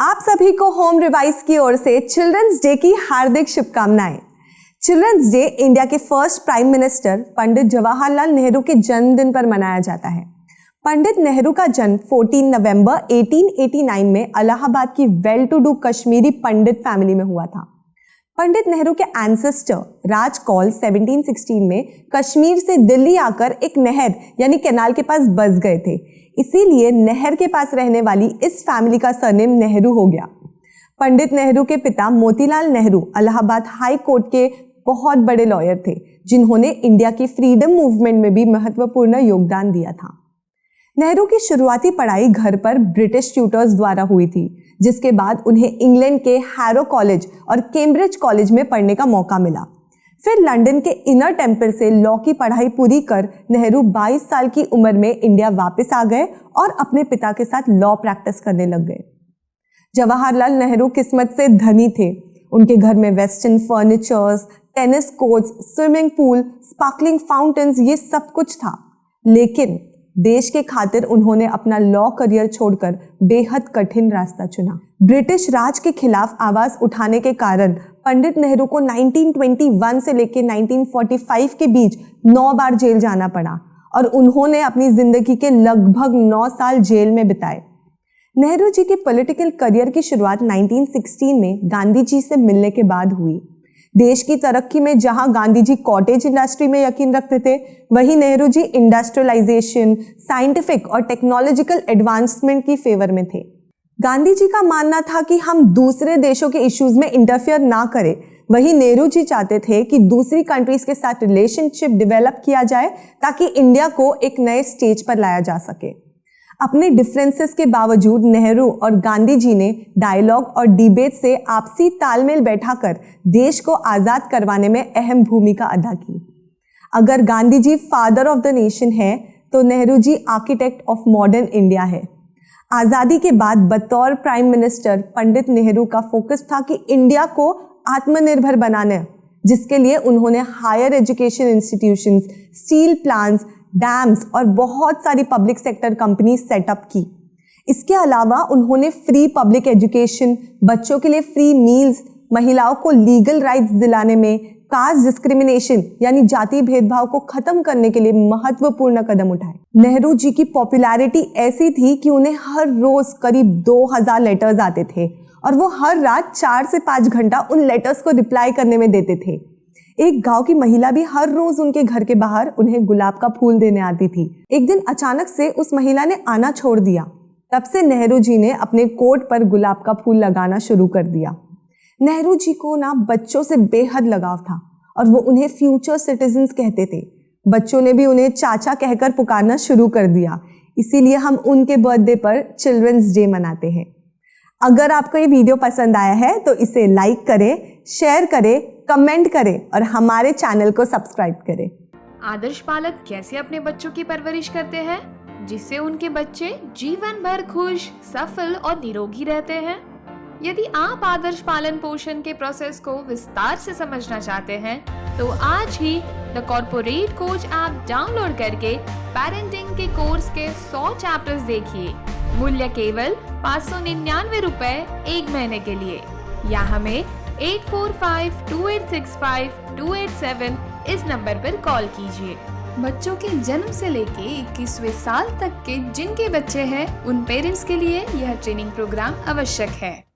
आप सभी को होम रिवाइज की ओर से चिल्ड्रंस डे की हार्दिक शुभकामनाएं। चिल्ड्रंस डे इंडिया के first prime minister Pandit Jawaharlal Nehru के जन्मदिन पर मनाया जाता है। पंडित नेहरू का जन्म 14 नवंबर 1889 में इलाहाबाद की well to do Kashmiri Pandit family में हुआ था। पंडित नेहरू के एंसेस्टर राज कौल 1716 में कश्मीर से दिल्ली आकर एक नहर यानी कैनाल के पास बस गए थे, इसीलिए नहर के पास रहने वाली इस फैमिली का सरनेम नेहरू हो गया। पंडित नेहरू के पिता मोतीलाल नेहरू इलाहाबाद हाई कोर्ट के बहुत बड़े लॉयर थे, जिन्होंने इंडिया की फ्रीडम मूवमेंट में भी महत्वपूर्ण योगदान दिया था। नेहरू की शुरुआती पढ़ाई घर पर ब्रिटिश ट्यूटर्स द्वारा हुई थी, जिसके बाद उन्हें इंग्लैंड के हैरो कॉलेज और कैम्ब्रिज कॉलेज में पढ़ने का मौका मिला। फिर लंदन के इनर टेम्पल से लॉ की पढ़ाई पूरी कर नेहरू 22 साल की उम्र में इंडिया वापस आ गए और अपने पिता के साथ लॉ प्रैक्टिस करने लग गए। जवाहरलाल नेहरू किस्मत से धनी थे। उनके घर में western furnitures, tennis courts, swimming pool, sparkling fountains, ये सब कुछ था। लेकिन देश के खातिर उन्होंने अपना लॉ करियर छोड़कर बेहद कठिन रास्ता चुना। ब्रिटिश राज के खिलाफ आवाज उठाने के कारण पंडित नेहरू को 1921 से लेकर 1945 के बीच 9 बार जेल जाना पड़ा और उन्होंने अपनी जिंदगी के लगभग 9 साल जेल में बिताए। नेहरू जी के पॉलिटिकल करियर की शुरुआत 1916 में गांधी जी से मिलने के बाद हुई। देश की तरक्की में जहां गांधी जी कॉटेज इंडस्ट्री में यकीन रखते थे, वहीं नेहरू जी इंडस्ट्रियलाइजेशन, साइंटिफिक और टेक्नोलॉजिकल एडवांसमेंट की फेवर में थे। गांधी जी का मानना था कि हम दूसरे देशों के इश्यूज में इंटरफियर ना करें, वहीं नेहरू जी चाहते थे कि दूसरी कंट्रीज के साथ रिलेशनशिप डेवलप किया जाए ताकि इंडिया को एक नए स्टेज पर लाया जा सके। अपने डिफरेंसेस के बावजूद नेहरू और गांधी जी ने डायलॉग और डिबेट से आपसी तालमेल बैठाकर देश को आज़ाद करवाने में अहम भूमिका अदा की। अगर Gandhi ji father of the nation है, तो Nehru ji architect of modern India है। आज़ादी के बाद बतौर प्राइम मिनिस्टर पंडित नेहरू का फोकस था कि इंडिया को आत्मनिर्भर बनाने, जिसके लिए उन्होंने higher education institutions, steel plants, dams और बहुत सारी पब्लिक सेक्टर कंपनी सेटअप की। इसके अलावा उन्होंने फ्री पब्लिक एजुकेशन, बच्चों के लिए फ्री मील्स, महिलाओं को लीगल राइट्स दिलाने में, कास्ट डिस्क्रिमिनेशन यानी जाति भेदभाव को खत्म करने के लिए महत्वपूर्ण कदम उठाए। नेहरू जी की पॉपुलैरिटी ऐसी थी कि उन्हें हर रोज करीब 2000 लेटर्स आते थे और वो हर रात 4 से 5 घंटा उन लेटर्स को रिप्लाई करने में देते थे। एक गांव की महिला भी हर रोज उनके घर के बाहर उन्हें गुलाब का फूल देने आती थी। एक दिन अचानक से उस महिला ने आना छोड़ दिया। तब से नेहरू जी ने अपने कोट पर गुलाब का फूल लगाना शुरू कर दिया। नेहरू जी को ना बच्चों से बेहद लगाव था और वो उन्हें फ्यूचर सिटीजन्स कहते थे। बच्चों ने भी उन्हें चाचा कहकर पुकारना शुरू कर दिया, इसीलिए हम उनके बर्थडे पर चिल्ड्रंस डे मनाते हैं। अगर आपको ये वीडियो पसंद आया है तो इसे लाइक करें, शेयर करें, कमेंट करें और हमारे चैनल को सब्सक्राइब करें। आदर्श पालक कैसे अपने बच्चों की परवरिश करते हैं जिससे उनके बच्चे जीवन भर खुश, सफल और निरोगी रहते हैं? यदि आप आदर्श पालन पोषण के प्रोसेस को विस्तार से समझना चाहते हैं तो आज ही the corporate coach app download करके पेरेंटिंग के कोर्स के 100 चैप्टर्स देखिए। मूल्य केवल 599 रुपए 1 महीने के लिए, या हमें 8452865287 इस नंबर पर कॉल कीजिए। बच्चों के जन्म से लेके 21वें साल तक के जिनके बच्चे हैं, उन पेरेंट्स के लिए यह ट्रेनिंग प्रोग्राम आवश्यक है।